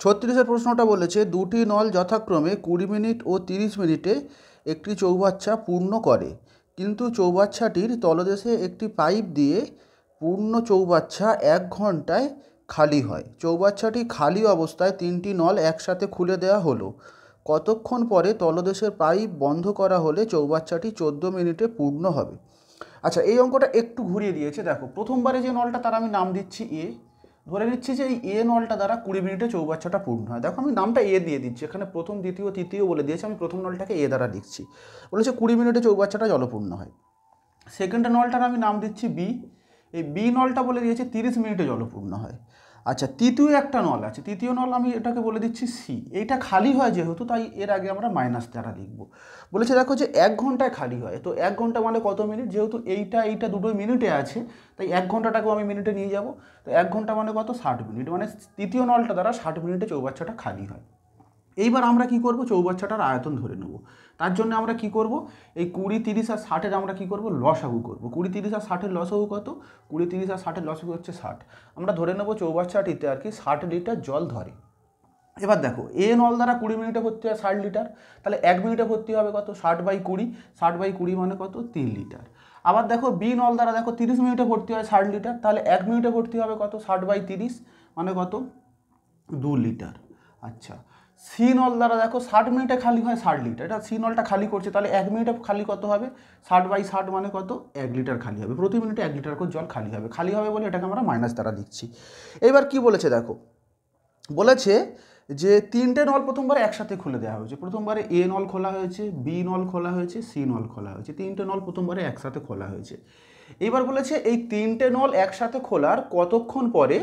36-এর প্রশ্নটা বলেছে দুটি নল যথাক্রমে 20 মিনিট ও 30 মিনিটে একটি চৌবাচ্চা পূর্ণ করে, কিন্তু চৌবাচ্চাটির তলদেশে একটি পাইপ দিয়ে পূর্ণ চৌবাচ্চা 1 ঘন্টায় খালি হয়। চৌবাচ্চাটি খালি অবস্থায় 3টি নল একসাথে খুলে দেওয়া হলো। কতক্ষণ পরে তলদেশের পাইপ বন্ধ করা হলে চৌবাচ্চাটি 14 মিনিটে পূর্ণ হবে? আচ্ছা, এই অঙ্কটা একটু ঘুরিয়ে দিয়েছে। দেখো, প্রথমবারে যে নলটা তার আমি নাম দিচ্ছি এ, ধরে নিচ্ছি যে এই এ নলটা দ্বারা 20 মিনিটে চৌবাচ্চাটা পূর্ণ হয়। দেখো, আমি নামটা এ দিয়ে দিচ্ছি, এখানে প্রথম, দ্বিতীয়, তৃতীয় বলে দিয়েছে, আমি প্রথম নলটাকে এ দ্বারা লিখছি। বলেছে 20 মিনিটে চৌবাচ্চাটা জলপূর্ণ হয়। সেকেন্ড নলটার আমি নাম দিচ্ছি বি, এই বি নলটা বলে দিয়েছে 30 মিনিটে জলপূর্ণ হয়। আচ্ছা, তৃতীয় একটা নল আছে, তৃতীয় নল আমি এটাকে বলে দিচ্ছি সি, এইটা খালি হয় যেহেতু, তাই এর আগে আমরা মাইনাস দ্বারা লিখব। বলেছে দেখো যে 1 ঘন্টায় খালি হয়, তো 1 ঘন্টা মানে কত মিনিট, যেহেতু এইটা দুটোই মিনিটে আছে, তাই 1 ঘন্টাটাকেও আমি মিনিটে নিয়ে যাব। তো 1 ঘন্টা মানে কত, 60 মিনিট, মানে তৃতীয় নলটা দ্বারা 60 মিনিটে চৌবাচ্চাটা খালি হয়। এইবার আমরা কি করব, চৌবাচ্চাটার আয়তন ধরে নেব। তার জন্য আমরা কি করব, এই 20, 30 আর 60-এর আমরা কি করব, লসাগু করব। 20, 30 আর 60-এর লসাগু কত, 20, 30 আর 60-এর লসাগু হচ্ছে 60। আমরা ধরে নেব চৌবাচ্চাটিতে আর কি 60 লিটার জল ধরে। এবার দেখো, এ নল দ্বারা 20 মিনিটে ভর্তি হয় 60 লিটার, তাহলে 1 মিনিটে ভর্তি হবে কত, 60/20, 60/20 মানে কত, 3 লিটার। আবার দেখো, বি নল দ্বারা দেখো 30 মিনিটে ভর্তি হয় 60 লিটার, তাহলে 1 মিনিটে ভর্তি হবে কত, 60/30 মানে কত, 2 লিটার। আচ্ছা, সি নল দ্বারা দেখো 60 মিনিটে খালি হয় 60 লিটার, এটা সি নলটা খালি করছে, তাহলে 1 মিনিটে খালি কত হবে, 60/60 মানে কত, 1 লিটার খালি হবে। প্রতি মিনিটে 1 লিটার করে জল খালি হবে বলে এটাকে আমরা মাইনাস দ্বারা লিখছি। এবার কি বলেছে দেখো, বলেছে যে 3টে নল প্রথমবার একসাথে খুলে দেওয়া হয়েছে। প্রথমবারে এ নল খোলা হয়েছে, বি নল খোলা হয়েছে, সি নল খোলা হয়েছে, 3টে নল প্রথমবারে একসাথে খোলা হয়েছে। এবার বলেছে এই 3টে নল একসাথে খোলার কতক্ষণ পরে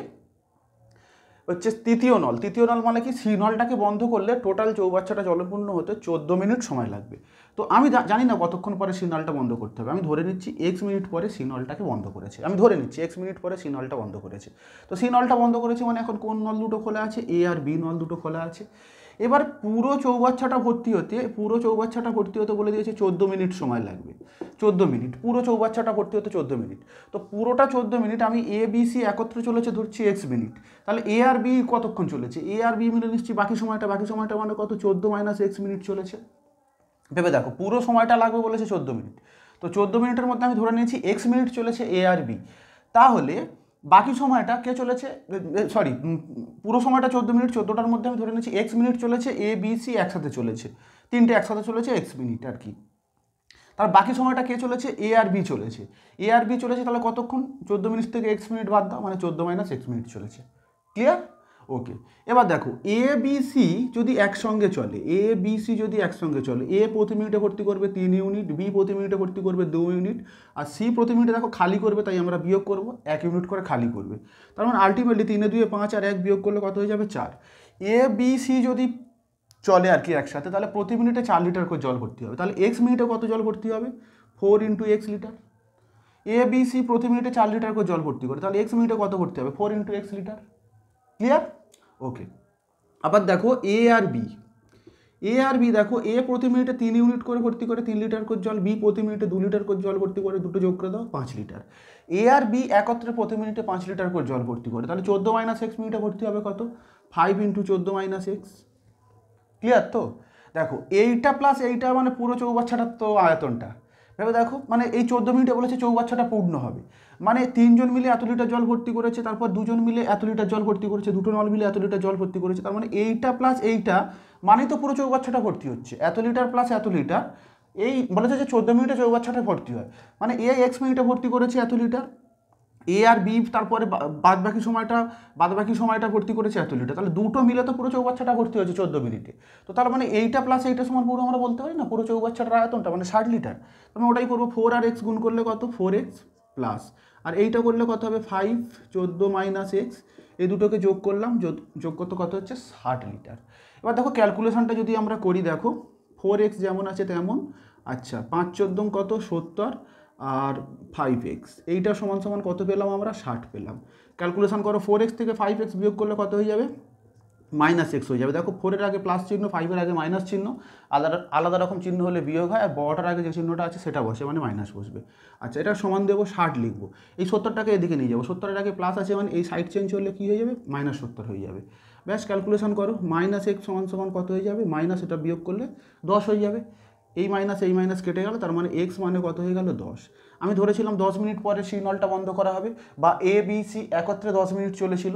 হচ্ছে তৃতীয় নল মানে কি, সি নলটাকে বন্ধ করলে টোটাল চৌবাচ্চাটা জলপূর্ণ হতে 14 মিনিট সময় লাগবে। তো আমি জানি না কতক্ষণ পরে সি নলটা বন্ধ করতে হবে, আমি ধরে নিচ্ছি এক্স মিনিট পরে সি নলটাকে বন্ধ করেছে, আমি ধরে নিচ্ছি এক্স মিনিট পরে সি নলটা বন্ধ করেছে। তো সি নলটা বন্ধ করেছে মানে এখন কোন নল দুটো খোলা আছে, এ আর বি নল দুটো খোলা আছে। এবার পুরো চৌবাচ্চাটা ভর্তি হতে বলে দিয়েছে 14 মিনিট সময় লাগবে। 14 মিনিট, পুরো চৌবাচ্চাটা ভর্তি হতে 14 মিনিট। তো পুরোটা 14 মিনিট, আমি এ বি সি একত্রে চলেছে ধরছি এক্স মিনিট, তাহলে এ আর বি কতক্ষণ চলেছে, এ আর বি মিলে নিচ্ছি বাকি সময়টা মানে কত, 14 - এক্স মিনিট চলেছে। ভেবে দেখো, পুরো সময়টা লাগবে বলেছে 14 মিনিট, তো 14 মিনিটের মধ্যে আমি ধরে নিয়েছি এক্স মিনিট চলেছে এ আর বি, তাহলে বাকি সময়টা কে চলেছে, সরি, পুরো সময়টা 14 মিনিট, 14টার মধ্যে আমি ধরে নিয়েছি এক্স মিনিট চলেছে, এ বি সি একসাথে চলেছে, 3টে একসাথে চলেছে এক্স মিনিট আর কি। তার বাকি সময়টা কে চলেছে, এ আর বি চলেছে, তাহলে কতক্ষণ, 14 মিনিট থেকে এক্স মিনিট বাদ দাও, মানে 14 - এক্স মিনিট চলেছে। ক্লিয়ার? ওকে। এবার দেখো, এ বি সি যদি একসঙ্গে চলে, এ প্রতি মিনিটে ভর্তি করবে 3 ইউনিট, বি প্রতি মিনিটে ভর্তি করবে 2 ইউনিট, আর সি প্রতি মিনিটে দেখো খালি করবে, তাই আমরা বিয়োগ করব, 1 ইউনিট করে খালি করবে। তার মানে আলটিমেটলি 3 - 2 = 5 আর 1 বিয়োগ করলে কত হয়ে যাবে, 4। এ বি সি যদি চলে আর কি একসাথে, তাহলে প্রতি মিনিটে 4 লিটার করে জল ভর্তি হবে, তাহলে এক্স মিনিটে কত জল ভর্তি হবে, 4 × x litre. A B C প্রতি মিনিটে 4 লিটার করে জল ভর্তি করে, তাহলে এক্স মিনিটে কত ভর্তি হবে, 4 × x লিটার। ক্লিয়ার? ওকে। আবার দেখো এ আর বি দেখো, এ প্রতি মিনিটে 3 ইউনিট করে ভর্তি করে 3 লিটার করে জল, বি প্রতি মিনিটে 2 লিটার করে জল ভর্তি করে, দুটো যোগ করে দাও 5 লিটার। এ আর বি একত্রে প্রতি মিনিটে 5 লিটার করে জল ভর্তি করে, তাহলে 14 - এক্স মিনিটে ভর্তি হবে কত, 5 × 14 - এক্স। ক্লিয়ার তো? দেখো, এইটা প্লাস এইটা মানে পুরো চৌবাচ্চাটার তো আয়তনটা। ভেবে দেখো, মানে এই 14 মিনিটে বলেছে চৌবাচ্চাটা পূর্ণ হবে, মানে 3 জন মিলে এত লিটার জল ভর্তি করেছে, তারপর 2 জন মিলে এত লিটার জল ভর্তি করেছে, দুটো নল মিলে এত লিটার জল ভর্তি করেছে, তার মানে এইটা প্লাস এইটা মানে তো পুরো চৌবাচ্চাটা ভর্তি হচ্ছে, এত লিটার প্লাস এত লিটার। এই বলেছে যে 14 মিনিটে চৌবাচ্চাটা ভর্তি হয়, মানে এ এক্স মিনিটে ভর্তি করেছে এত লিটার, এ আর বি তারপরে বাদ বাকি সময়টা ভর্তি করেছে এত লিটার, তাহলে দুটো মিলে তো পুরো চৌবাচ্চাটা ভর্তি হয়েছে 14 মিনিটে। তো তার মানে এইটা প্লাস এইটা সমান পুরো আমরা বলতে পারি না পুরো চৌবাচ্চাটার আয়তনটা, মানে 60 লিটার। আমি ওটাই করবো, 4 আর এক্স গুণ করলে কত, 4x প্লাস, আর এইটা করলে কত হবে, 5 14 - এক্স, এই দুটোকে যোগ করলাম, যোগ করতে কত হচ্ছে, 60 লিটার। এবার দেখো ক্যালকুলেশনটা যদি আমরা করি, দেখো 4x যেমন আছে তেমন, আচ্ছা 5 × 14 কত, 70, আর 5x, এইটা সমান সমান কত পেলাম আমরা, 60 পেলাম। ক্যালকুলেশন করো, 4x থেকে 5x বিয়োগ করলে কত হয়ে যাবে, -x হয়ে যাবে। দেখো 4-এর আগে প্লাস চিহ্ন, 5-এর আগে মাইনাস চিহ্ন, আলাদা রকম চিহ্ন হলে বিয়োগ হয়, আর বড়টার আগে যে চিহ্নটা আছে সেটা বসে, মানে মাইনাস বসবে। আচ্ছা, এটা সমান দেবো 60 লিখবো, এই 70টাকে এদিকে নিয়ে যাবো, 70-এর আগে প্লাস আছে মানে এই সাইড চেঞ্জ হলে কী হয়ে যাবে, -70 হয়ে যাবে। ব্যাস ক্যালকুলেশন করো, মাইনাস এক্স সমান সমান কত হয়ে যাবে, মাইনাস এটা বিয়োগ করলে 10 হয়ে যাবে। এই মাইনাস কেটে গেল, তার মানে এক্স মানে কত হয়ে গেল 10। আমি ধরেছিলাম 10 মিনিট পরে সেই নলটা বন্ধ করা হবে, বা এ বি সি একত্রে 10 মিনিট চলেছিল,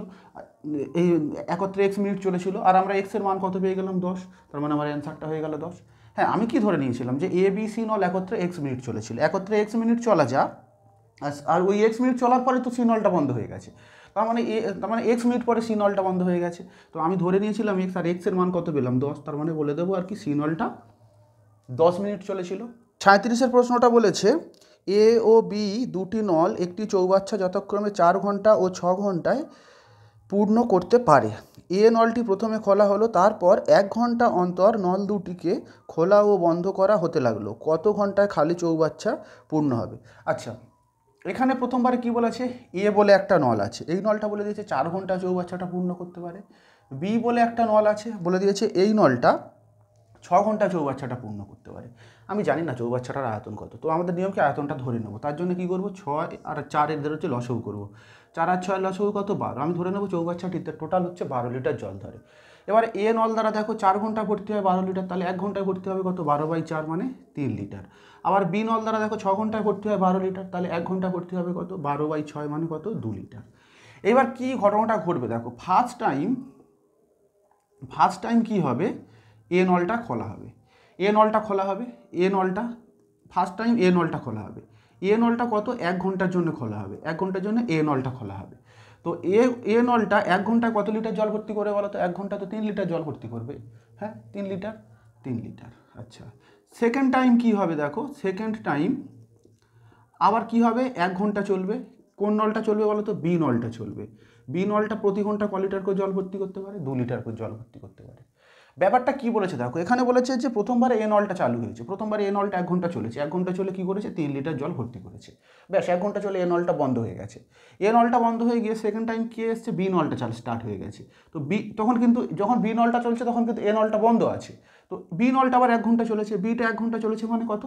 এই একত্রে এক্স মিনিট চলেছিল, আর আমরা এক্সের মান কত পেয়ে গেলাম 10, তার মানে আমার অ্যান্সারটা হয়ে গেল 10। হ্যাঁ, আমি কি ধরে নিয়েছিলাম যে এ বি সি নল একত্রে এক্স মিনিট চলেছিল, একত্রে এক্স মিনিট চলা যা, আর ওই এক্স মিনিট চলার পরে তো সি নলটা বন্ধ হয়ে গেছে, তার মানে এক্স মিনিট পরে সি নলটা বন্ধ হয়ে গেছে। তো আমি ধরে নিয়েছিলাম এক্স, আর এক্সের মান কত পেলাম 10, তার মানে বলে দেবো আর কি সি নলটা 10 মিনিট চলেছিল। 37-এর প্রশ্নটা বলেছে এ ও বি দুটি নল একটি চৌবাচ্চা যথাক্রমে 4 ঘন্টা ও 6 ঘন্টায় পূর্ণ করতে পারে। এ নলটি প্রথমে খোলা হলো, তারপর 1 ঘন্টা অন্তর নল দুটিকে খোলা ও বন্ধ করা হতে লাগলো, কত ঘন্টায় খালি চৌবাচ্চা পূর্ণ হবে? আচ্ছা, এখানে প্রথমবারে কি বলেছে, এ বলে একটা নল আছে, এই নলটা বলে দিয়েছে 4 ঘন্টা চৌবাচ্চাটা পূর্ণ করতে পারে। বি বলে একটা নল আছে, বলে দিয়েছে এই নলটা 6 ঘন্টা চৌবাচ্চাটা পূর্ণ করতে পারে। আমি জানি না চৌবাচ্চাটার আয়তন কত, তো আমাদের নিয়মকে আয়তনটা ধরে নেবো। তার জন্য কী করবো, 6 আর 4 এদের হচ্ছে লসাগু করবো। 4 আর 6 লসাগু কত, 12। আমি ধরে নেবো চৌবাচ্চাটিতে টোটাল হচ্ছে 12 লিটার জল ধরে। এবার এ নল দ্বারা দেখো 4 ঘন্টা ভর্তি হয় 12 লিটার, তাহলে 1 ঘন্টায় ভর্তি হবে কত, 12/4 মানে 3 লিটার। আবার বি নল দ্বারা দেখো 6 ঘন্টায় ভর্তি হয় 12 লিটার, তাহলে 1 ঘন্টা ভর্তি হবে কত, 12/6 মানে কত, 2 লিটার। এবার কি ঘটনাটা ঘটবে দেখো, ফার্স্ট টাইম কি হবে, এ নলটা খোলা হবে, এ নলটা ফার্স্ট টাইম এ নলটা খোলা হবে। এ নলটা কত, 1 ঘন্টার জন্য খোলা হবে, 1 ঘন্টার জন্য এ নলটা খোলা হবে। তো এ নলটা 1 ঘন্টায় কত লিটার জল ভর্তি করে বলো তো, 1 ঘন্টা তো 3 লিটার জল ভর্তি করবে। হ্যাঁ, 3 লিটার। আচ্ছা, সেকেন্ড টাইম কি হবে দেখো, সেকেন্ড টাইম আবার কি হবে, 1 ঘন্টা চলবে। কোন নলটা চলবে বলো তো, বি নলটা চলবে। বি নলটা প্রতি ঘন্টা ক লিটার করে জল ভর্তি করতে পারে, 2 লিটার করে জল ভর্তি করতে পারে। ব্যাপারটা কি বলেছে দেখো, এখানে বলেছে যে প্রথমবারে এ নলটা চালু হয়েছে, প্রথমবারে এ নলটা 1 ঘন্টা চলেছে, 1 ঘন্টা চলে কি করেছে, 3 লিটার জল ভর্তি করেছে। ব্যাস 1 ঘন্টা চলে এ নলটা বন্ধ হয়ে গেছে। এ নলটা বন্ধ হয়ে গিয়ে সেকেন্ড টাইম কি এসছে, বি নলটা স্টার্ট হয়ে গেছে। তো তখন কিন্তু যখন বি নলটা চলছে তখন কিন্তু এ নলটা বন্ধ আছে। তো বি নলটা আবার 1 ঘন্টা চলেছে, বিটা 1 ঘন্টা চলেছে মানে কত,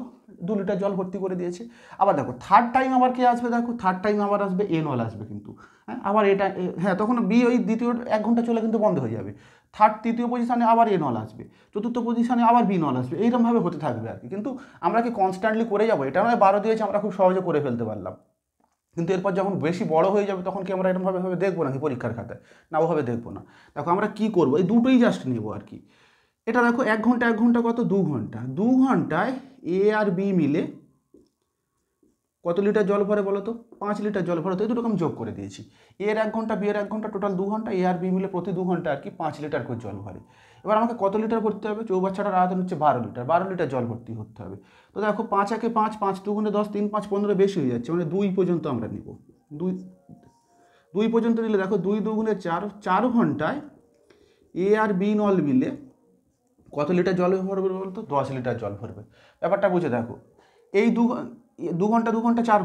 2 লিটার জল ভর্তি করে দিয়েছে। আবার দেখো থার্ড টাইম আবার কে আসবে, দেখো থার্ড টাইম আবার আসবে এ নল আসবে কিন্তু। হ্যাঁ, আবার এটা হ্যাঁ, তখন বি ওই দ্বিতীয় 1 ঘন্টা চলে কিন্তু বন্ধ হয়ে যাবে। তৃতীয় পজিশানে আবার এ নল আসবে, চতুর্থ পজিশানে আবার বি নল আসবে, এইরকমভাবে হতে থাকবে আর কি। কিন্তু আমরা কি কনস্ট্যান্টলি করে যাবো, এটা নয় 12 দিয়েছে আমরা খুব সহজে করে ফেলতে পারলাম, কিন্তু এরপর যখন বেশি বড় হয়ে যাবে তখন কি আমরা এরকমভাবে দেখবো নাকি পরীক্ষার খাতায়, না ওভাবে দেখবো না। দেখো আমরা কি করবো, এই দুটোই জাস্ট নেবো আর কি। এটা দেখো 1 ঘন্টা কত, 2 ঘন্টা, 2 ঘন্টায় এ আর বি মিলে কত লিটার জল ভরে বলো তো, 5 লিটার জল ভরে। তো এই দুটো আমি যোগ করে দিয়েছি, এর 1 ঘন্টা, বি এর 1 ঘন্টা, টোটাল 2 ঘন্টা, এ আর বি মিলে প্রতি 2 ঘন্টা আর কি 5 লিটার করে জল ভরে। এবার আমাকে কত লিটার ভরতে হবে, চৌবাচ্চাটার আয়তন হচ্ছে 12 লিটার জল ভর্তি করতে হবে। তো দেখো 5 একে 5, 5 2 10, 3 5 15, বেশি হয়ে যাচ্ছে, মানে 2 পর্যন্ত আমরা নিব। 2 পর্যন্ত নিলে দেখো 2 2 4, 4 ঘন্টায় এ আর বি নল মিলে কত লিটার জল ভরবে বলতো, 10 লিটার জল ভরবে। ব্যাপারটা বুঝে দেখো, এই 2 ঘন্টা 4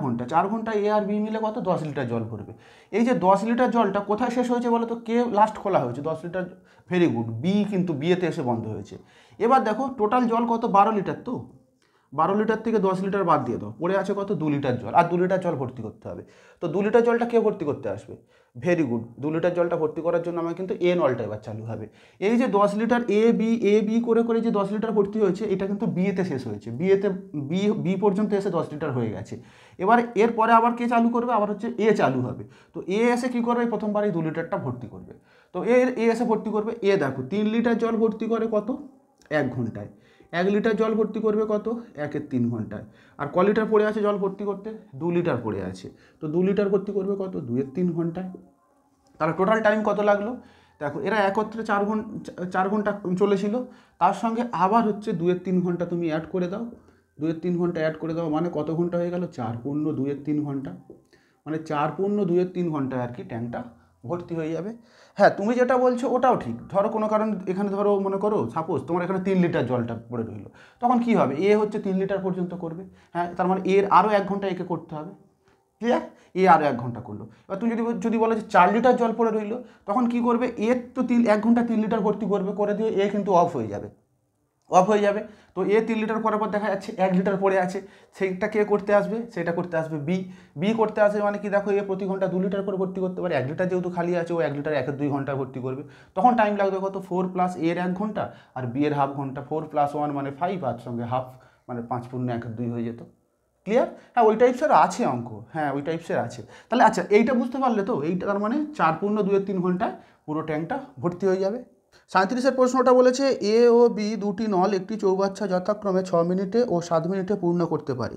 ঘন্টা এ আর বি মিলে কত, 10 লিটার জল ভরবে। এই যে 10 লিটার জলটা কোথায় শেষ হয়েছে বলো তো, কে লাস্ট খোলা হয়েছে 10 লিটার, ভেরি গুড, বি কিন্তু বিয়েতে এসে বন্ধ হয়েছে। এবার দেখো টোটাল জল কত, 12 লিটার, তো 12 লিটার থেকে 10 লিটার বাদ দিয়ে দাও, পড়ে আছে কত, 2 লিটার জল, আর 2 লিটার জল ভর্তি করতে হবে। তো 2 লিটার জলটা কে ভর্তি করতে আসবে, ভেরি গুড, 2 লিটার জলটা ভর্তি করার জন্য আমার কিন্তু এ নলটা এবার চালু হবে। এই যে 10 লিটার এ বি করে যে 10 লিটার ভর্তি হয়েছে, এটা কিন্তু বিয়েতে শেষ হয়েছে, বি পর্যন্ত এসে 10 লিটার হয়ে গেছে। এবার এরপরে আবার কে চালু করবে, আবার হচ্ছে এ চালু হবে। তো এ এসে কী করবে, প্রথমবার এই 2 লিটারটা ভর্তি করবে। তো এ এসে ভর্তি করবে, এ দেখো 3 লিটার জল ভর্তি করে কত, 1 ঘন্টায়। 1 লিটার জল ভর্তি করবে কত, 1 3 ঘন্টায়। আর ক লিটার পড়ে আছে জল ভর্তি করতে, 2 লিটার পড়ে আছে। তো 2 লিটার ভর্তি করবে কত, 2 3 ঘন্টায়। তাহলে টোটাল টাইম কত লাগলো, দেখো এরা একত্রে 4 ঘন্টা চলেছিল, তার সঙ্গে আবার হচ্ছে 2 3 ঘন্টা তুমি অ্যাড করে দাও, 2 3 ঘন্টা অ্যাড করে দাও, মানে কত ঘন্টা হয়ে গেল, 4 পূর্ণ 2 3 ঘন্টা, মানে 4 পূর্ণ 2 3 ঘন্টায় আর কি ট্যাঙ্কটা ভর্তি হয়ে যাবে। হ্যাঁ, তুমি যেটা বলছো ওটাও ঠিক। ধরো কোনো কারণ এখানে ধরো মনে করো সাপোজ তোমার এখানে 3 লিটার জলটা পড়ে রইলো, তখন কি হবে, এ হচ্ছে 3 লিটার পর্যন্ত করবে। হ্যাঁ, তার মানে এর আরও 1 ঘন্টা একে করতে হবে, ক্লিয়ার, এ আরও 1 ঘন্টা করলো। এবার তুমি যদি বলো যে 4 লিটার জল পড়ে রইলো, তখন কি করবে, এর তো 1 ঘন্টা 3 লিটার ভর্তি করবে, করে দিয়ে এ কিন্তু অফ হয়ে যাবে। অফ হয়ে যাবে। তো এ 3 লিটার করার পর দেখা যাচ্ছে 1 লিটার পড়ে আছে, সেইটা কে করতে আসবে, সেটা করতে আসবে বি। বি করতে আসবে মানে কি, দেখো এ প্রতি ঘন্টা 2 লিটার করে ভর্তি করতে পারে, 1 লিটার যেহেতু খালি আছে ও 1 লিটার 1-2 ঘন্টা ভর্তি করবে। তখন টাইম লাগবে কত, 4 প্লাস এর 1 ঘন্টা আর বি এর হাফ ঘন্টা, 4 প্লাস 1 মানে 5 আর সঙ্গে হাফ মানে 5 পূর্ণ 1-2 হয়ে যেত। ক্লিয়ার? হ্যাঁ ওই টাইপসের আছে অঙ্ক, হ্যাঁ ওই টাইপসের আছে। তাহলে আচ্ছা এইটা বুঝতে পারলে তো, এইটা তার মানে 4 পূর্ণ 2-3 ঘন্টায় পুরো ট্যাঙ্কটা ভর্তি হয়ে যাবে। 37-এর প্রশ্নটা বলেছে এ ও বি দুটি নল একটি চৌবাচ্চা যথাক্রমে 6 মিনিটে ও 7 মিনিটে পূর্ণ করতে পারে।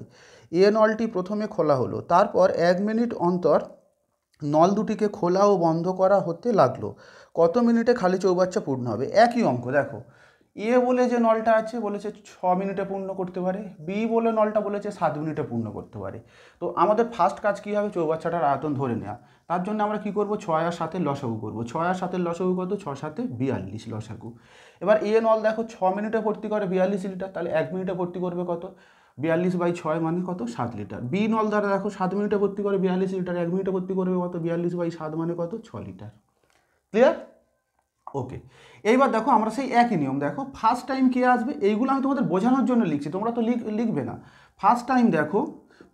এ নলটি প্রথমে খোলা হলো, তারপর 1 মিনিট অন্তর নল দুটিকে খোলা ও বন্ধ করা হতে লাগলো। কত মিনিটে খালি চৌবাচ্চা পূর্ণ হবে? একই অঙ্ক দেখো, এ বলে যে নলটা আছে বলেছে 6 মিনিটে পূর্ণ করতে পারে, বি বলে নলটা বলেছে 7 মিনিটে পূর্ণ করতে পারে। তো আমাদের ফার্স্ট কাজ কী হবে, চৌবাচ্চাটার আয়তন ধরে নেওয়া। তার জন্য আমরা কী করব, 6 আর 7 লসাগু করব। 6 আর 7 লসাগু কত, 6 7 42 লসাগু। এবার এ নল দেখো 6 মিনিটে ভর্তি করে 42 লিটার, তাহলে 1 মিনিটে ভর্তি করবে কত, 42/6 মানে কত, 7 লিটার। বি নল দ্বারা দেখো 7 মিনিটে ভর্তি করে 42 লিটার, 1 মিনিটে ভর্তি করবে কত, 42/7 মানে কত, 6 লিটার। ক্লিয়ার? ওকে। এইবার দেখো আমরা সেই একই নিয়ম, দেখো ফার্স্ট টাইম কে আসবে, এইগুলো আমি তোমাদের বোঝানোর জন্য লিখছি, তোমরা তো লিখবে না। ফার্স্ট টাইম দেখো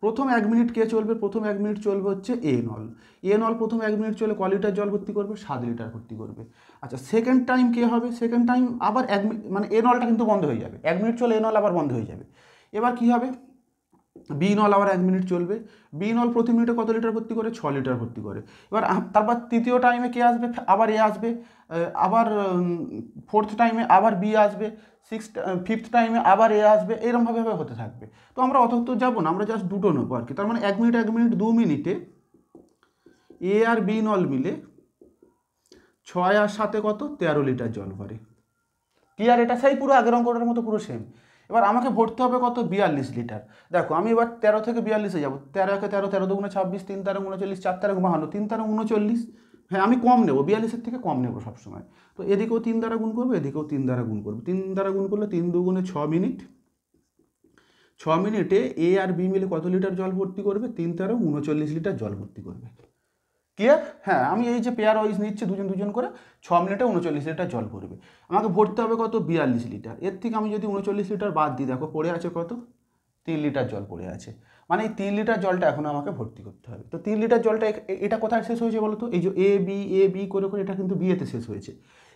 প্রথম 1 মিনিট কে চলবে, প্রথম 1 মিনিট চলবে হচ্ছে এ নল। এ নল প্রথম 1 মিনিট চলে ক লিটার জল ভর্তি করবে, 7 লিটার ভর্তি করবে। আচ্ছা সেকেন্ড টাইম কে হবে, সেকেন্ড টাইম আবার 1 মিনিট মানে এ নলটা কিন্তু বন্ধ হয়ে যাবে, 1 মিনিট চলে এ নল আবার বন্ধ হয়ে যাবে। এবার কি হবে, বি নল আবার 1 মিনিট চলবে। বি নল প্রতি মিনিটে কত লিটার ভর্তি করে, 6 লিটার ভর্তি করে। এবার তারপর তৃতীয় টাইমে কে আসবে, আবার এ আসবে, আবার ফোর্থ টাইমে আবার বি আসবে, ফিফথ টাইমে আবার এ আসবে, এরকমভাবে হতে থাকবে। তো আমরা অত তো যাবো না, আমরা জাস্ট দুটো নেবো আর কি। তার মানে 1 মিনিট 1 মিনিট 2 মিনিটে এ আর বি নল মিলে 6 আর 7 কত, 13 লিটার জল ভরে। ক্লিয়ার? এটা সেই পুরো আগের অঙ্কটার মতো পুরো সেম। এবার আমাকে ভরতে হবে কত, 42 লিটার। দেখো আমি এবার 13 থেকে 42-এ যাবো, 13 একে 13, 13 দুগুণে 26, 3 13 39, 4 13 52, 3 13 39। হ্যাঁ আমি কম নেবো, 42-এর থেকে কম নেবো সবসময়। তো এদিকেও 3 দ্বারা গুণ করবো, এদিকেও 3 দ্বারা গুণ করবো। 3 দ্বারা গুণ করলে 3 দুগুণে 6 মিনিট, 6 মিনিটে এ আর বি মিলে কত লিটার জল ভর্তি করবে, 3 13 39 লিটার জল ভর্তি করবে। ক্লিয়ার? হ্যাঁ আমি এই যে পেয়ার ওয়াইজ নিচ্ছে, দুজন দুজন করে, 6 মিনিটে 39 লিটার জল ভরবে। আমাকে ভরতে হবে কত, 42 লিটার। এর থেকে আমি যদি 39 লিটার বাদ দিই, দেখো পড়ে আছে কত, 3 লিটার জল পড়ে আছে। মানে এই 3 লিটার জলটা এখন আমাকে ভর্তি করতে হবে। তো 3 লিটার জলটা এটা কোথায় শেষ হয়েছে বলো তো, এই যে এ বি করে করে এটা কিন্তু বিয়েতে শেষ হয়েছে।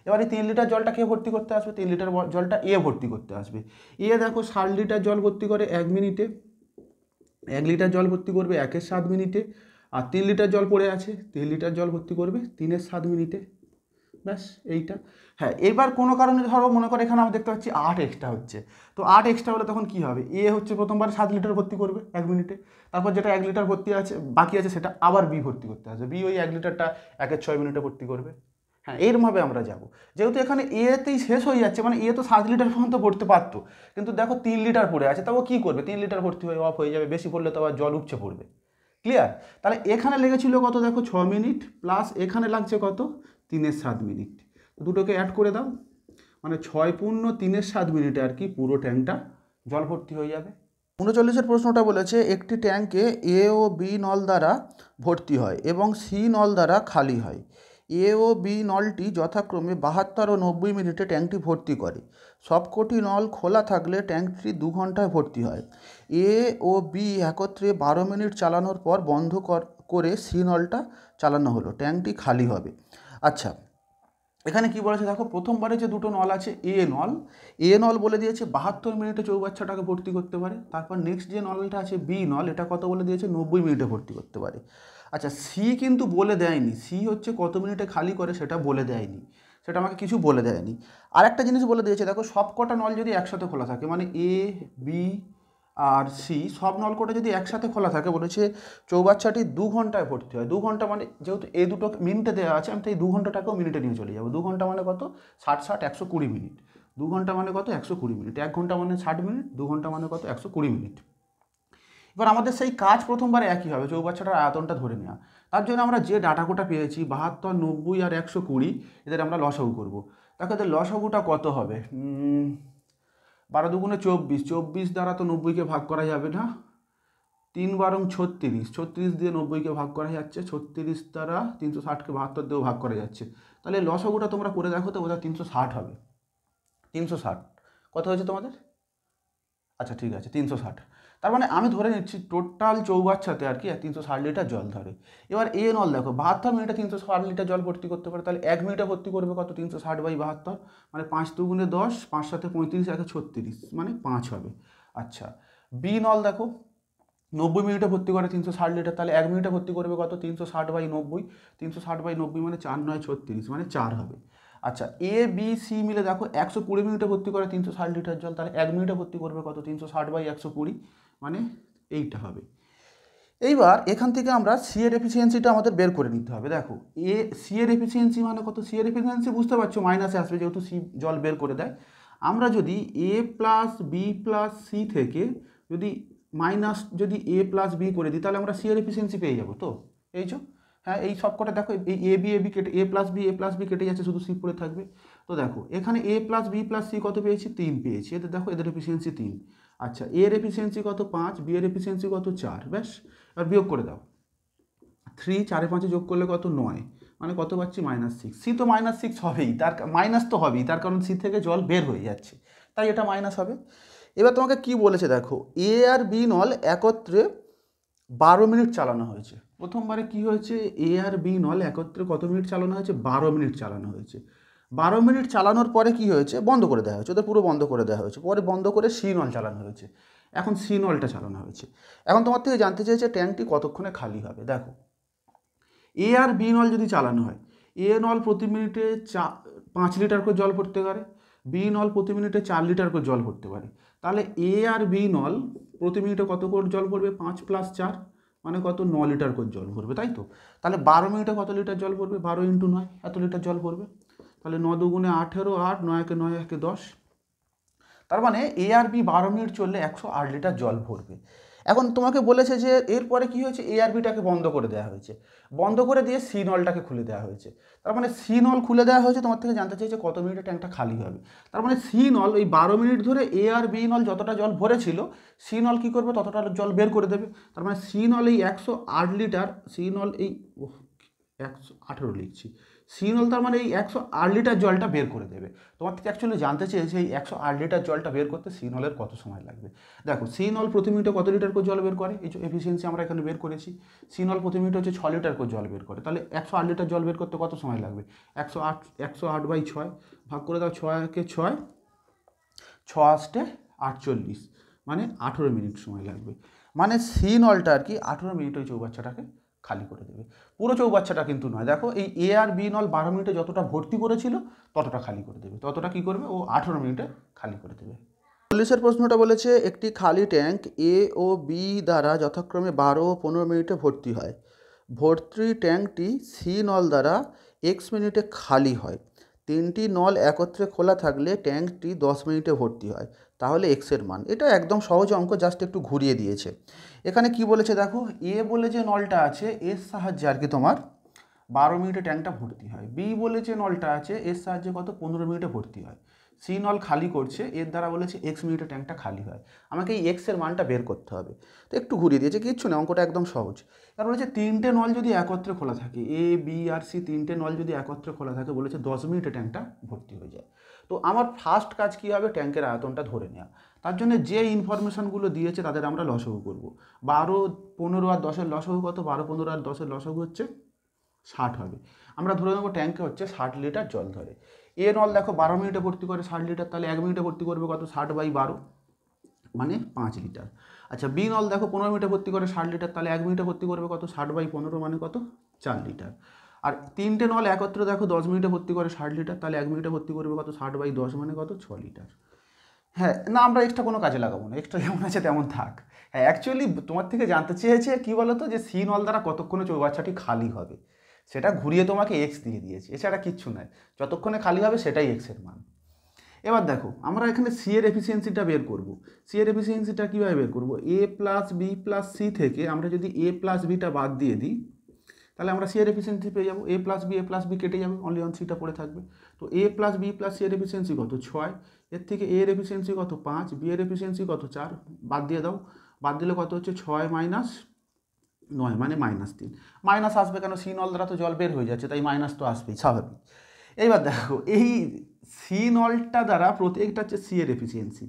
এবার এই 3 লিটার জলটা কে ভর্তি করতে আসবে, 3 লিটার জলটা এ ভর্তি করতে আসবে। এ দেখো 60 লিটার জল ভর্তি করে 1 মিনিটে, 1 লিটার জল ভর্তি করবে 1 7 মিনিটে, আর 3 লিটার জল পড়ে আছে, 3 লিটার জল ভর্তি করবে 3 7 মিনিটে। ব্যাস এইটা। হ্যাঁ এবার কোনো কারণে ধরো মনে করো এখানে আমি দেখতে পাচ্ছি 8 এক্সট্রা হচ্ছে, তো 8 এক্সট্রা হলে তখন কী হবে, এ হচ্ছে প্রথমবার 7 লিটার ভর্তি করবে 1 মিনিটে, তারপর যেটা 1 লিটার ভর্তি আছে বাকি আছে সেটা আবার বি ভর্তি করতে আসবে, বি ওই 1 লিটারটা 1 6 মিনিটে ভর্তি করবে। হ্যাঁ এইরকমভাবে আমরা যাব। যেহেতু এখানে এতেই শেষ হয়ে যাচ্ছে, মানে এ তো 7 লিটার পর্যন্ত ভরতে পারতো, কিন্তু দেখো 3 লিটার পড়ে আছে, তাও কী করবে, 3 লিটার ভর্তি হয়ে অফ হয়ে যাবে, বেশি পড়লে তো আবার জল উপচে পড়বে। ক্লিয়ার? তাহলে এখানে লেগেছিল কত, দেখো 6 মিনিট, প্লাস এখানে লাগছে কত, 3 7 মিনিট। দুটোকে অ্যাড করে দাও, মানে 6 পূর্ণ 3 7 মিনিটে আর কি পুরো ট্যাঙ্কটা জল ভর্তি হয়ে যাবে। 39-এর প্রশ্নটা বলেছে একটি ট্যাঙ্কে এ ও বি নল দ্বারা ভর্তি হয় এবং সি নল দ্বারা খালি হয়। এ ও বি নলটি যথাক্রমে 72 ও 90 মিনিটে ট্যাঙ্কটি ভর্তি করে। সবকটি নল খোলা থাকলে ট্যাঙ্কটি 2 ঘন্টায় ভর্তি হয়। এ ও বি একত্রে 12 মিনিট চালানোর পর বন্ধ করে সি নলটা চালানো হলো, ট্যাঙ্কটি খালি হবে। আচ্ছা এখানে কি বলেছে দেখো, প্রথমবারে যে দুটো নল আছে এ নল বলে দিয়েছে 72 মিনিটে চৌবাচ্চাটাকে ভর্তি করতে পারে। তারপর নেক্সট যে নলটা আছে বি নল, এটা কত বলে দিয়েছে, 90 মিনিটে ভর্তি করতে পারে। আচ্ছা সি কিন্তু বলে দেয়নি, সি হচ্ছে কত মিনিটে খালি করে সেটা বলে দেয়নি, সেটা আমাকে কিছু বলে দেয়নি। আর একটা জিনিস বলে দিয়েছে দেখো, সব কটা নল যদি একসাথে খোলা থাকে, মানে এ বি আর সি সব নলকোটা যদি একসাথে খোলা থাকে, বলেছে চৌবাচ্চাটি 2 ঘন্টায় ভর্তি হয়। 2 ঘন্টা মানে যেহেতু এই দুটো মিনিটে দেওয়া আছে, আমি তো এই 2 ঘন্টাটাকেও মিনিটে নিয়ে চলে যাবো। 2 ঘন্টা মানে কত, 60 60 120 মিনিট। 2 ঘন্টা মানে কত, 120 মিনিট। 1 ঘন্টা মানে 60 মিনিট, 2 ঘন্টা মানে কত, 120 মিনিট। এবার আমাদের সেই কাজ প্রথমবারে একই হবে, চৌবাচ্চাটার আয়তনটা ধরে নেওয়া। তার জন্য আমরা যে ডাটাকোটা পেয়েছি 72 90 আর 120, এদের আমরা লসাগু করবো। দেখো এদের লসাগুটা কত হবে, 12 দুগুণে 24, 24 দ্বারা তো 90কে ভাগ করা যাবে না, 3 বারং 36, 36 দিয়ে 90কে ভাগ করা যাচ্ছে, 36 দ্বারা 360কে 72 দিয়েও ভাগ করা যাচ্ছে। তাহলে লসাগুটা তোমরা করে দেখো তো, বোধহয় 360 হবে, 360। কত হয়েছে তোমাদের? আচ্ছা ঠিক আছে 360। তার মানে আমি ধরে নিচ্ছি টোটাল চৌবাচ্চাতে আর কি 360 লিটার জল ধরে। এবার এ নল দেখো 72 মিনিটে 360 লিটার জল ভর্তি করতে পারে, তাহলে 1 মিনিটে ভর্তি করবে কত? 360/72, মানে 5 দুগুণে 10, 5 সাথে 35, 1 36, মানে 5 হবে। আচ্ছা বি নল দেখো 90 মিনিটে ভর্তি করে 360 লিটার, তাহলে 1 মিনিটে ভর্তি করবে কত? 360/90, 360/90 মানে 4 9 36, মানে 4 হবে। আচ্ছা এ বি সি মিলে দেখো 120 মিনিটে ভর্তি করে 360 লিটার জল, তাহলে 1 মিনিটে ভর্তি করবে কত? 360/120, মানে এইটা হবে। এইবার এখান থেকে আমরা সি এর এফিসিয়েন্সিটা আমাদের বের করে নিতে হবে। দেখো সি এর এফিসিয়েন্সি মানে কত? সি এর এফিসিয়েন্সি বুঝতে পারছো, মাইনাসে আসবে যেহেতু সি জল বের করে দেয়। আমরা যদি এ প্লাস বি প্লাস সি থেকে যদি মাইনাস যদি এ প্লাস বি করে দিই, তাহলে আমরা সি এর এফিসিয়েন্সি পেয়ে যাবো। তো এই যে হ্যাঁ এই সব কটা দেখো এই এ বি কেটে এ প্লাস বি কেটে যাচ্ছে, শুধু সি পড়ে থাকবে। তো দেখো এখানে এ প্লাস বি প্লাস সি কত পেয়েছি? 3 পেয়েছি। এদের দেখো এদের এফিসিয়েন্সি 3। আচ্ছা এর এফিসিয়েন্সি কত? 5, বি এর এফিসিয়েন্সি কত? 4। ব্যাস এবার বিয়োগ করে দাও। 3 4 5 যোগ করলে কত? 9, মানে কত পাচ্ছি? -6। সি তো -6 হবেই, তার মাইনাস তো হবেই, তার কারণ সি থেকে জল বের হয়ে যাচ্ছে, তাই এটা মাইনাস হবে। এবার তোমাকে কি বলেছে দেখো, এ আর বি নল একত্রে 12 মিনিট চালানো হয়েছে। প্রথমবারে কি হয়েছে? এ আর বি নল একত্রে কত মিনিট চালানো হয়েছে? 12 মিনিট চালানো হয়েছে। 12 মিনিট চালানোর পরে কি হয়েছে? বন্ধ করে দেওয়া হয়েছে, ওদের পুরো বন্ধ করে দেওয়া হয়েছে। পরে বন্ধ করে সি নল চালানো হয়েছে। এখন সি নলটা চালানো হয়েছে। এখন তোমার থেকে জানতে চেয়েছে ট্যাঙ্কটি কতক্ষণে খালি হবে। দেখো এ আর বি নল যদি চালানো হয়, এ নল প্রতি মিনিটে 5 লিটার করে জল ভরতে পারে, বি নল প্রতি মিনিটে 4 লিটার করে জল ভরতে পারে। তাহলে এ আর বি নল প্রতি মিনিটে কত করে জল ভরবে? 5 + 4, মানে কত? 9 লিটার করে জল ভরবে, তাই তো? তাহলে 12 মিনিটে কত লিটার জল ভরবে? 12 × 9, এত লিটার জল ভরবে। তাহলে 9 দুগুণে 18, 8, 9 একে 9, 1 10। তার মানে এ আর বি 12 মিনিট চললে 108 লিটার জল ভরবে। এখন তোমাকে বলেছে যে এরপরে কি হয়েছে? এ আর বিটাকে বন্ধ করে দেওয়া হয়েছে, বন্ধ করে দিয়ে সি নলটাকে খুলে দেওয়া হয়েছে। তার মানে সি নল খুলে দেওয়া হয়েছে, তোমার থেকে জানতে চাইছে কত মিনিটে ট্যাঙ্কটা খালি হবে। তার মানে সি নল ওই 12 মিনিট ধরে এ আর বি নল যতটা জল ভরেছিল, সি নল কী করবে? ততটা জল বের করে দেবে। তার মানে সি নল এই 108 লিটার, সি নল এই 118 লিখছি, সি নল তার মানে এই 108 লিটার জলটা বের করে দেবে। তোমার থেকে অ্যাকচুয়ালি জানতে চেয়েছে এই 108 লিটার জলটা বের করতে সি নলের কত সময় লাগবে। দেখো সি নল প্রতি মিনিটে কত লিটার করে জল বের করে? এই যে এফিসিয়েন্সি আমরা এখানে বের করেছি, সি নল প্রতি মিনিটে হচ্ছে 6 লিটার করে জল বের করে। তাহলে 108 লিটার জল বের করতে কত সময় লাগবে? 108/6 ভাগ করে দাও, 6 একে 6, 6 8 48, মানে 18 মিনিট সময় লাগবে। মানে সি নলটা আর কি 18 মিনিট ওই চৌবাচ্চাটাকে খালি করে দেবে। পুরো চৌবাচ্চাটা কিন্তু নয়, দেখো এই এ আর বি নল 12 মিনিটে যতটা ভর্তি করেছিল ততটা খালি করে দেবে। ততটা কি করবে? ও 18 মিনিটে খালি করে দেবে। 40-এর প্রশ্নটা বলেছে একটি খালি ট্যাঙ্ক এ ও বি দ্বারা যথাক্রমে 12 ও 15 মিনিটে ভর্তি হয়। ভর্তি ট্যাঙ্কটি সি নল দ্বারা এক্স মিনিটে খালি হয়। 3টি নল একত্রে খোলা থাকলে ট্যাঙ্কটি 10 মিনিটে ভর্তি হয়, তাহলে এক্সের মান। এটা একদম সহজ অঙ্ক, জাস্ট একটু ঘুরিয়ে দিয়েছে। এখানে কি বলেছে দেখো, এ বলে যে নলটা আছে এর সাহায্যে আর কি তোমার 12 মিনিটে ট্যাঙ্কটা ভর্তি হয়। বি বলে যে নলটা আছে এর সাহায্যে কত? 15 মিনিটে ভর্তি হয়। সি নল খালি করছে, এর দ্বারা বলেছে এক্স মিনিটে ট্যাঙ্কটা খালি হয়। আমাকে এই এক্সের মানটা বের করতে হবে। তো একটু ঘুরিয়ে দিয়েছে, কিচ্ছু না, অঙ্কটা একদম সহজ। কারণ বলেছে 3টে নল যদি একত্রে খোলা থাকে, এ বি আর সি 3টে নল যদি একত্রে খোলা থাকে, বলেছে 10 মিনিটে ট্যাঙ্কটা ভর্তি হয়ে যায়। তো আমার ফার্স্ট কাজ কী হবে? ট্যাঙ্কের আয়তনটা ধরে নেওয়া। তার জন্য যে ইনফরমেশানগুলো দিয়েছে তাদের আমরা লসাগু করব। 12 15 আর 10-এর লসাগু কত? 12 15 আর 10-এর লসাগু হচ্ছে 60 হবে। আমরা ধরে নেবো ট্যাঙ্কে হচ্ছে 60 লিটার জল ধরে। এ নল দেখো 12 মিনিটে ভর্তি করে 60 লিটার, তাহলে 1 মিনিটে ভর্তি করবে কত? 60/12, মানে 5 লিটার। আচ্ছা বি নল দেখো 15 মিনিটে ভর্তি করে 60 লিটার, তাহলে 1 মিনিটে ভর্তি করবে কত? 60/15, মানে কত? 4 লিটার। আর 3টে নল একত্রে দেখো 10 মিনিটে ভর্তি করে 60 লিটার, তাহলে 1 মিনিটে ভর্তি করবে কত? 60/10, মানে কত? 6 লিটার। হ্যাঁ না, আমরা এক্সট্রা কোনো কাজে লাগাবো না, এক্সট্রা যেমন আছে তেমন থাক। হ্যাঁ অ্যাকচুয়ালি তোমার থেকে জানতে চেয়েছে কী বলো তো, যে সি নল দ্বারা কতক্ষণে চৌবাচ্চাটি খালি হবে, সেটা ঘুরিয়ে তোমাকে এক্স দিয়ে দিয়েছে, এছাড়া কিচ্ছু নয়। যতক্ষণে খালি হবে সেটাই এক্সের মান। এবার দেখো আমরা এখানে সি এর এফিসিয়েন্সিটা বের করব। সি এর এফিসিয়েন্সিটা কীভাবে বের করব? এ প্লাস বি প্লাস সি থেকে আমরা যদি এ প্লাস বিটা বাদ দিয়ে দিই, তাহলে আমরা সি এর এফিসিয়েন্সি পেয়ে যাবো। এ প্লাস বি কেটে যাবে, অনলি অন সিটা পড়ে থাকবে। তো এ প্লাস বি প্লাস সি এর এফিসিয়েন্সি কত? 6। এর থেকে এ এর এফিসিয়েন্সি কত? 5। বি এর এফিসিয়েন্সি কত? 4। বাদ দিয়ে দাও, বাদ দিলে কত হচ্ছে? 6 - 9, মানে -3। মাইনাস আসবে কেন? সি নল দ্বারা তো জল বের হয়ে যাচ্ছে, তাই মাইনাস তো আসবেই, স্বাভাবিক। এইবার দেখো এই সি নলটা দ্বারা এটা হচ্ছে সি এর এফিসিয়েন্সি।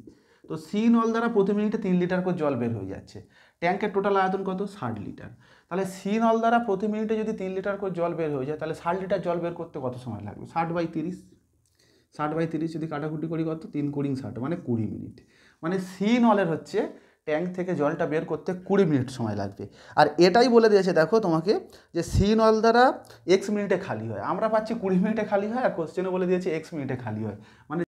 তো সি নল দ্বারা প্রতি মিনিটে 3 লিটার করে জল বের হয়ে যাচ্ছে। ট্যাঙ্কের টোটাল আয়তন কত? 60 লিটার। তাহলে সি নল দ্বারা প্রতি মিনিটে যদি 3 লিটার করে জল বের হয়ে যায়, তাহলে 60 লিটার জল বের করতে কত সময় লাগবে? 60/30, 60/30 যদি কাটাকুটি করি কত? 3 × 60 মানে 20 মিনিট। মানে সি নলের হচ্ছে ট্যাঙ্ক থেকে জলটা বের করতে 20 মিনিট সময় লাগবে। আর এটাই বলে দিয়েছে দেখো তোমাকে যে সি নল দ্বারা এক্স মিনিটে খালি হয়। আমরা পাচ্ছি 20 মিনিটে খালি হয়, আর কোশ্চেনে বলে দিয়েছে এক্স মিনিটে খালি হয়। মানে